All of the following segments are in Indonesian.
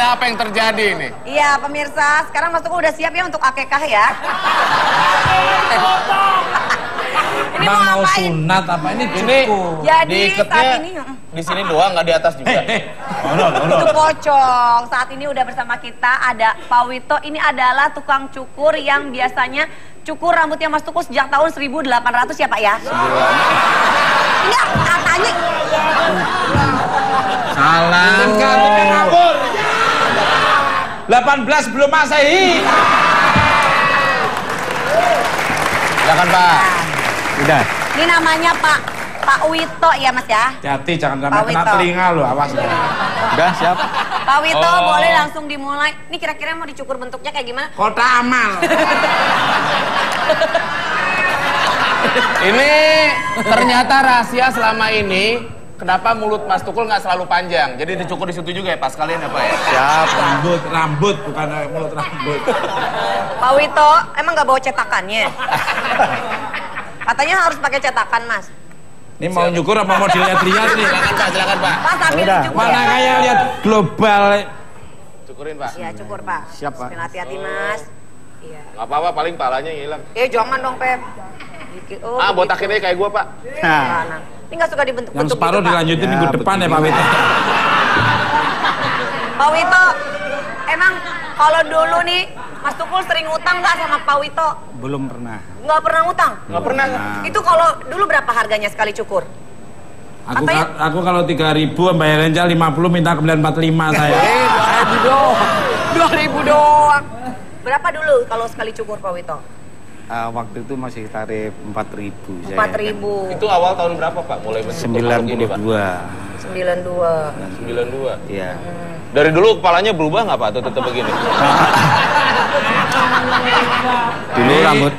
ada apa yang terjadi ini? Iya, pemirsa, sekarang Mas Tukul udah siap ya untuk akekah ya? Ini mau sunat apa ini cukup? Jadi diikatnya saat ini di sini doang, nggak di atas juga. itu pocong. Saat ini udah bersama kita ada Pak Wito. Ini adalah tukang cukur yang biasanya cukur rambutnya Mas Tukul sejak tahun 1800 ya Pak ya? Ini katanya. Salah. Enggak, ngawur. 18 belum Masehi. Silakan Pak. Udah. Ini namanya Pak Wito ya Mas ya? Hati jangan Pak sampai kena Wito. telinga lo, awas. Udah siap. Pak Wito boleh langsung dimulai. Ini kira-kira mau dicukur bentuknya kayak gimana? Kota amal. Ini ternyata rahasia selama ini. Kenapa mulut Mas Tukul nggak selalu panjang? Jadi dicukur di situ juga ya Pak sekalian ya Pak ya? Siap. Rambut bukan mulut rambut. Pak Wito, emang nggak bawa cetakannya? Katanya harus pakai cetakan Mas. Ini mau nyukur apa mau dilihat-lihat nih? Silakan Pak. Pak sambil dicukur Mana ya? kayak lihat global. Cukurin Pak. Iya cukur Pak. Siap, Pak. Hati-hati Mas. Iya. Nggak apa-apa, paling palanya hilang. Jangan dong Pep. Oh, botakin aja kayak gua Pak. Nah. Ini nggak suka dibentuk-bentuk Yang separuh gitu, Pak. dilanjutin minggu depan ya Pak Wito. Pak Wito, emang kalau dulu nih Mas Tukul sering ngutang nggak sama Pak Wito? Belum pernah. Nggak pernah ngutang? Nggak pernah. Itu kalau dulu berapa harganya sekali cukur? Aku kalau 3.000 bayar renjal 50 minta kembalian 45 saya. 2.000 doang. 2.000 doang. Berapa dulu kalau sekali cukur Pak Wito? Waktu itu masih tarif 4.000 saya. 4.000. Itu awal tahun berapa Pak? Mulai mencukur rambut ini Pak? 92. 92. 92. Iya. Dari dulu kepalanya berubah nggak Pak? Atau tetap begini? Dulu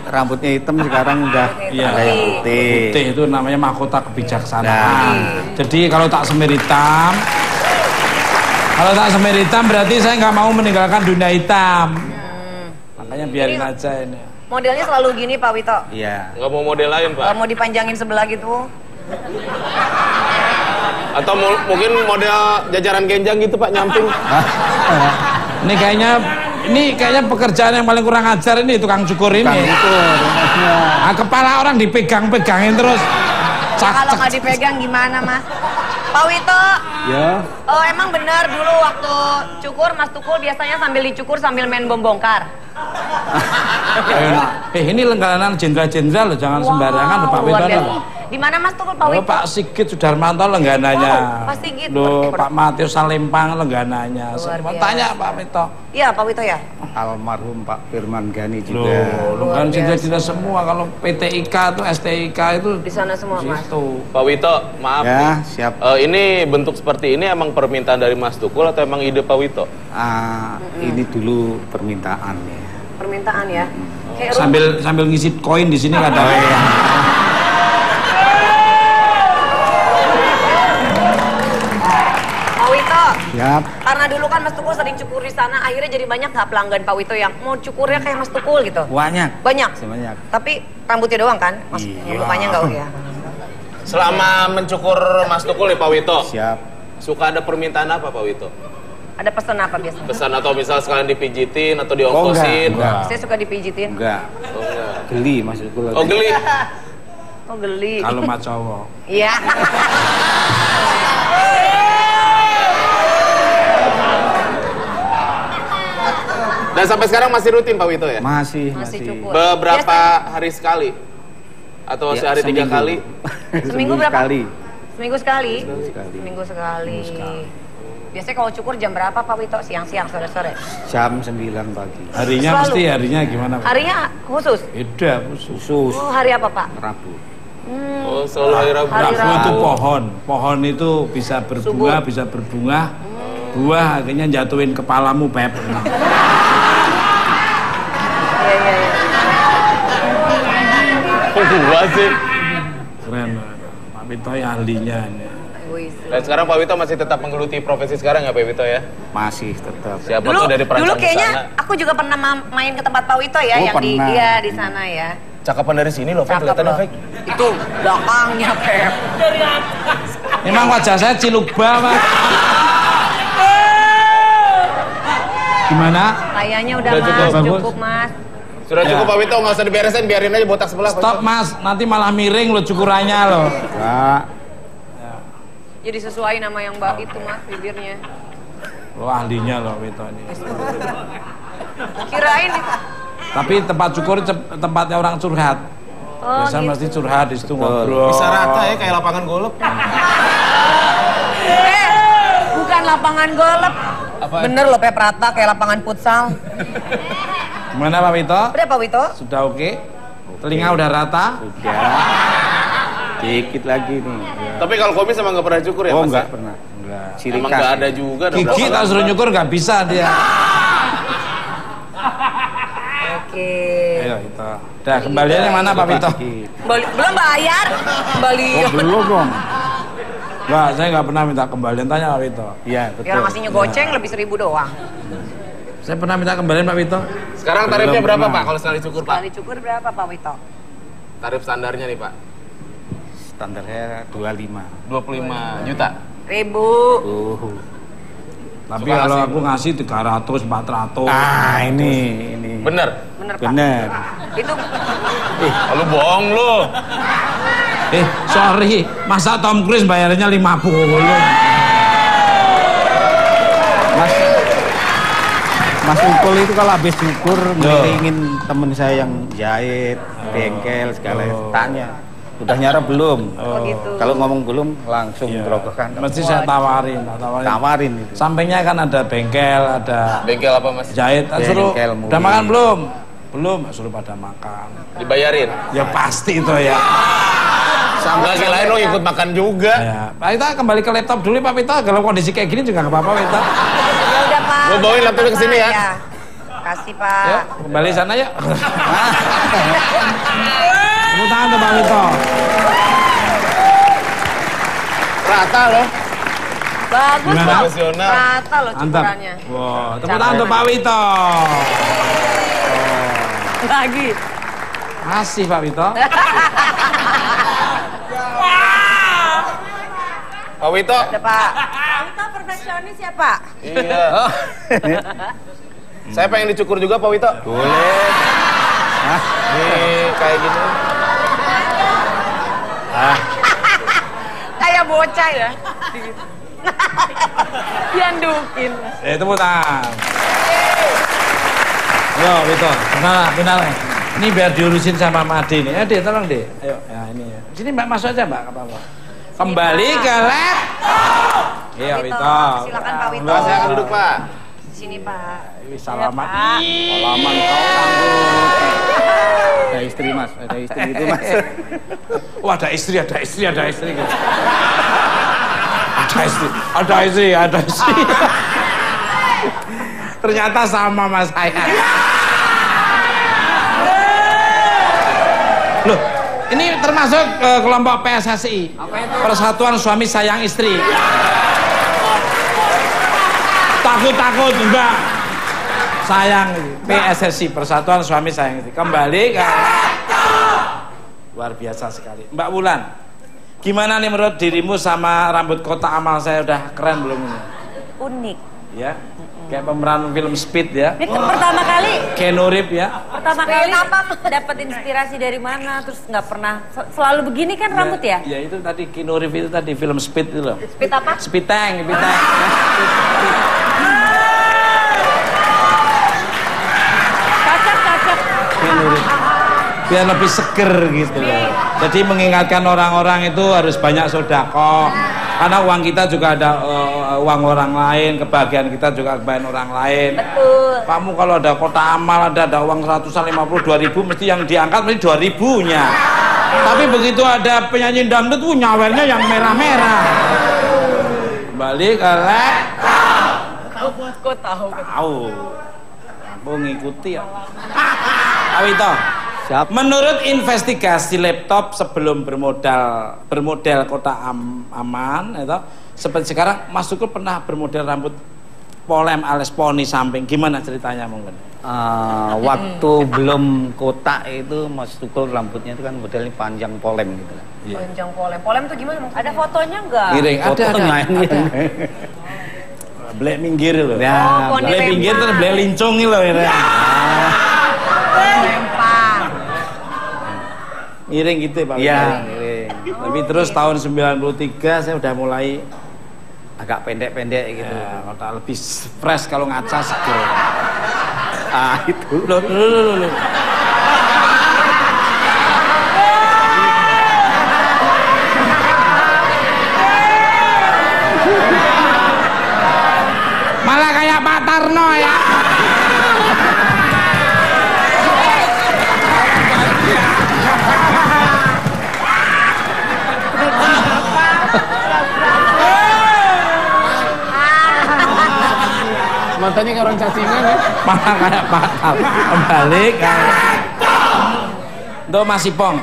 rambutnya hitam, sekarang udah Iya. ada yang putih. Putih itu namanya mahkota kebijaksanaan. Jadi kalau tak semir hitam, berarti saya nggak mau meninggalkan dunia hitam. Makanya biarin aja ini. Modelnya selalu gini Pak Wito? Iya. Nggak mau model lain Pak? Kalau mau dipanjangin sebelah gitu? Atau mungkin model jajaran genjang gitu Pak, nyamping? Ini kayaknya pekerjaan yang paling kurang ajar ini tukang cukur ini. Kepala orang dipegang-pegangin terus. Kalau nggak dipegang gimana Mas? Pak Wito, Ya. Emang benar dulu waktu cukur Mas Tukul biasanya sambil dicukur sambil main bom bongkar? Ini langganan jenderal-jenderal loh, jangan sembarangan Pak Wito. Di mana Mas Tukul Pak Wito? Pak Sigit Sudarmanto langgananya. Pak Sigit. Pak Matius Salempang langgananya. Luar biasa. Tanya Pak Wito. Iya Pak Wito ya. Almarhum Pak Firman Gani juga. Kan jenderal semua, kalau PTIK itu STIK itu Di sana semua Mas. itu. Pak Wito, maaf Ya, nih. siap. Ini bentuk seperti ini emang permintaan dari Mas Tukul atau emang ide Pak Wito? Ini dulu permintaan ya. Permintaan ya. Kayak Sambil ngisi koin di sini kadang. Pak Wito, Siap. karena dulu kan Mas Tukul sering cukur di sana, akhirnya jadi banyak nggak pelanggan Pak Wito yang mau cukurnya kayak Mas Tukul gitu? Banyak. Banyak. Sebanyak. Tapi rambutnya doang kan? Mas, Iya. lupanya nggak ya? Selama mencukur Mas Tukul nih Pak Wito, Siap. suka ada permintaan apa Pak Wito? Ada pesan apa biasanya? Pesan atau misal sekalian dipijitin atau diongkosin? enggak. Saya suka dipijitin. Enggak. Oh, enggak. Geli maksudku lagi. Oh geli? Oh geli. Kalau mah cowok. Iya. Dan sampai sekarang masih rutin Pak Wito ya? Masih cukur. Beberapa hari sekali? Atau Ya, sehari 3 kali? Seminggu berapa? Sekali. Seminggu sekali? Sekali. Seminggu sekali. Biasanya kalau cukur jam berapa Pak Wito? Siang-siang, sore-sore? Jam 9 pagi. Harinya Selalu. mesti harinya gimana Pak? Harinya khusus? Beda khusus. Khusus Oh, hari apa Pak? Rabu. Oh selalu hari Rabu? Hari Rabu itu Rabu. pohon. Pohon itu bisa berbunga, Subur. bisa berbunga. Buah akhirnya jatuhin kepalamu Pep. Iya, iya, iya. Oh gua sih. Keren. Pak Wito ya ahlinya ini. Wih, Dan sekarang Pak Wito masih tetap menggeluti profesi sekarang ya Pak Wito ya? Masih tetap. Siapa Dulu, tuh dari dulu perancang kayaknya busana? aku juga pernah main ke tempat Pak Wito ya, Oh, yang pernah. iya di sana ya. Cakapan dari sini loh, Fek. Cakep Kelihatannya, loh. Fek. Itu belakangnya, Pep. Memang wajah saya cilukba Pak. Gimana? Kayaknya udah, Udah Mas, cukup. cukup Mas. Sudah cukup Pak Wito, nggak usah diberesin, biarin aja botak sebelah. Stop Mas, nanti malah miring lo cukurannya lo. Enggak. Jadi sesuai nama yang Mbak itu Mas, bibirnya. Lo ahlinya lo Wito ini. Kirain itu. Tapi tempat cukur tempatnya orang curhat. Oh, Biasa gitu. mesti curhat di situ ngobrol. Bisa rata ya kayak lapangan golf. Bukan lapangan golf. Apa? Bener loh Pep rata kayak lapangan futsal. Gimana Pak Wito? Udah Pak Wito? Sudah oke? Telinga udah rata? Udah. Dikit lagi nih. Tapi kalau komis emang nggak pernah cukur ya Oh, Mas? enggak ya? pernah. Enggak. Ciri Emang khas. nggak ada juga. udah Gigi berapa tak lama. suruh nyukur nggak bisa dia. Oke. Ayo itu. Dah kembaliannya mana Pak Wito? Dikit. Belum bayar? Kembali. Oh, belum dong. Enggak, saya nggak pernah minta kembalian, tanya Pak Wito. Iya, Ya betul. orang ngasihnya goceng lebih 1.000 doang. Saya pernah minta kembalian Pak Wito. Sekarang tarifnya Belum berapa pernah. Pak kalau sekali cukur Pak? Sekali cukur berapa Pak Wito? Tarif standarnya nih Pak, Standarnya 25. 25 juta. 1.000. Oh. Tapi Suka kalau ngasih. aku ngasih 300, 400. Ah, ini. Bener? Bener Pak? Bener. Itu Oh, lu bohong lu. Sorry, masa Tom Cruise bayarnya 50? Mas Ukul itu kalau habis syukur ngiringin temen saya yang jahit, bengkel segala tanya. Udah nyarap belum? oh gitu. Kalau ngomong belum langsung Iya. gerogokan. Mesti saya tawarin, Tawarin itu. Sampingnya kan ada bengkel, ada Bengkel apa Mas? jahit. Suruh, Bengkel, udah mobil. makan belum? Belum, suruh pada makan. Dibayarin? Ya pasti itu ya. Nggak kirain lo ikut makan juga. Ya, Pak Wito kembali ke laptop dulu Pak Wito. Kalau kondisi kayak gini juga nggak apa-apa Wito. Ya udah Pak. Gua bawain laptopnya ke sini ya. Kasih Pak. Yuk, kembali sana yuk. Tepuk tangan tuh Pak Wito. Rata loh. Bagus Gimana? loh. Profesional. Rata loh Mantap. cukurannya. Wow, tepuk tangan tuh Pak Wito. Lagi. Masih Pak Wito. Pak Wito. Udah Pak. Kita perfeksionis ya Pak? Iya. Saya pengen dicukur juga Pak Wito. Boleh. Nih kayak gini. Kayak bocah ya. Diandukin. Tepuk tangan. Yo Wito, benar. Ini biar diurusin sama Made nih. Dek, tolong Dek. Ayo, ya ini ya. Sini Mbak masuk aja Mbak, nggak apa-apa. Kembali ke laptop. Iya Wito. Silakan Pak Wito. Pak, saya akan duduk Pak. Sini Pak. Salaman. Pak. Salaman kau rambut. Ada istri Mas, ada istri itu Mas. Wah ada istri. Ada istri. Ternyata sama mas saya. Loh, ini termasuk kelompok PSSI. Persatuan Suami Sayang Istri. Takut enggak. Sayang PSSI, Persatuan Suami Sayang Istri. Kembali ke luar biasa sekali. Mbak Wulan, gimana nih menurut dirimu sama rambut kotak amal saya udah keren belum ini? Unik. Ya, kayak pemeran film Speed ya. Ini pertama kali. Keanu Reeves ya. Pertama kali dapat inspirasi dari mana? Terus nggak pernah selalu begini kan rambut ya? Ya itu tadi Keanu Reeves itu tadi film Speed itu loh. Speed apa? Speed tank. Cocok. Keanu Reeves. Biar lebih seger gitu loh. Jadi mengingatkan orang-orang itu harus banyak sedekah. Karena uang kita juga ada uang orang lain, kebahagiaan kita juga kebahagiaan orang lain. Betul. Kamu kalau ada kotak amal, ada uang 152.000, mesti yang diangkat mesti 2.000-nya. Tapi begitu ada penyanyi dangdut, nyawernya yang merah-merah. Kembali ke Kok tahu? tahu. Aku ngikuti ya. Pak Wito, Siap. menurut investigasi laptop sebelum bermodel kotak aman, itu seperti sekarang Mas Tukul pernah bermodel rambut polem alias poni samping. Gimana ceritanya mungkin? Waktu belum kotak itu Mas Tukul rambutnya itu kan modelnya panjang polem gitu kan. Panjang polem. Polem tuh gimana? Ada fotonya nggak? Miring, ada. Fotonya ini. Blek minggir loh. Ya, Oh, Blek pinggir terus blek lincung nih loh ini. Lempar. Miring gitu Pak. Iya. Tapi terus tahun 93 saya udah mulai Agak pendek-pendek gitu. ya, lebih fresh kalau ngaca seger. Ah, itu. Loh. Malah kayak Pak Tarno ya. Matanya kayak orang cacingan ya. Malah kayak Pak Tarno. Kembali kayak Untuk Mas Ipong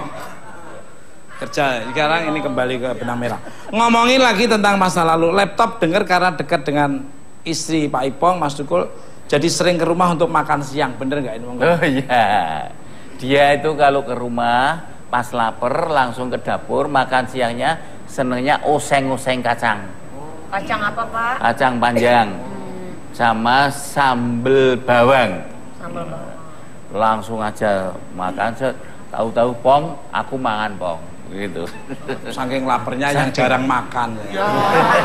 kerja sekarang ini kembali ke benang merah. Ngomongin lagi tentang masa lalu. Laptop dengar karena dekat dengan istri Pak Ipong, Mas Tukul, jadi sering ke rumah untuk makan siang. Bener nggak ini? Oh iya, dia itu kalau ke rumah pas lapar langsung ke dapur makan siangnya senengnya oseng-oseng kacang. Kacang apa, Pak? Kacang panjang sama sambel bawang. Sambal bawang. Langsung aja makan set. Tahu-tahu Pong, aku mangan Pong. Gitu. Saking laparnya yang jarang makan.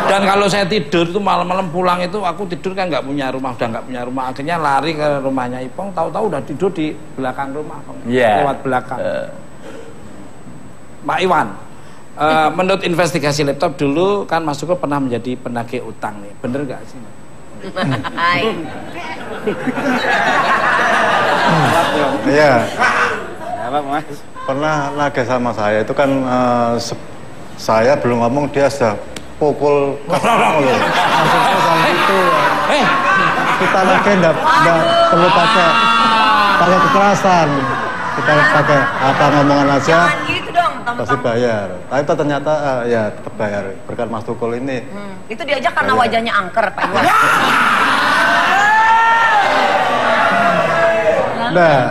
Dan kalau saya tidur tuh malam-malam pulang itu aku tidur kan nggak punya rumah, udah nggak punya rumah, akhirnya lari ke rumahnya Ipong, tahu-tahu udah tidur di belakang rumah, lewat belakang. Pak Iwan, menurut investigasi laptop dulu kan Mas Tukul pernah menjadi penagih utang nih, bener nggak sih? Hai. Iya, Apa, Mas? pernah nagih sama saya itu kan saya belum ngomong dia sudah pukul kasar loh. Maksudnya sama itu kita nagih nggak perlu pakai kekerasan, kita pakai apa ngomongan aja Jangan gitu dong, pasti bayar. Tapi ternyata ya tetap bayar berkat Mas Tukul ini. Itu diajak karena wajahnya angker, Pak Iwan. Nah,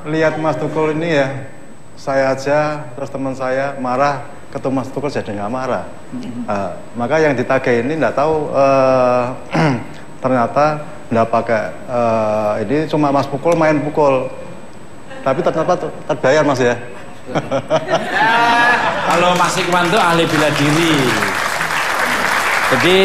lihat Mas Tukul ini ya, saya aja terus teman saya marah, ketemu Mas Tukul jadi nggak marah. Maka yang ditagih ini nggak tahu ternyata nggak pakai ini cuma Mas Pukul main pukul, tapi ternyata terbayar Mas ya. Kalau Mas Iwan itu ahli bela diri. Jadi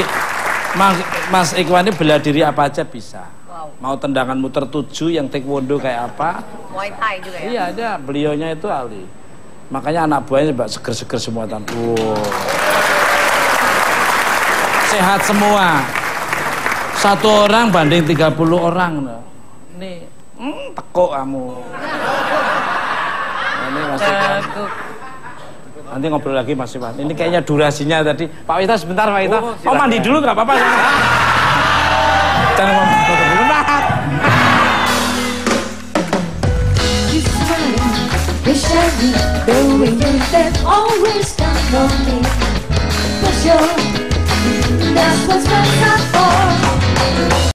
Mas Iwan ini bela diri apa aja bisa. Mau tendangan muter 7 yang taekwondo kayak apa? Muay Thai juga ya? Iya, dia beliaunya itu ahli. Makanya anak buahnya seger-seger semua tan. Sehat semua. 1 orang banding 30 orang. Ini tekuk kamu. Ini Mas Iwan. Nanti ngobrol lagi Mas Iwan. Ini kayaknya durasinya tadi. Pak Wita sebentar Pak Wita. Oh mandi dulu nggak apa-apa. Jangan ngomong dulu. The way that always come on me. For sure, that's what's meant for.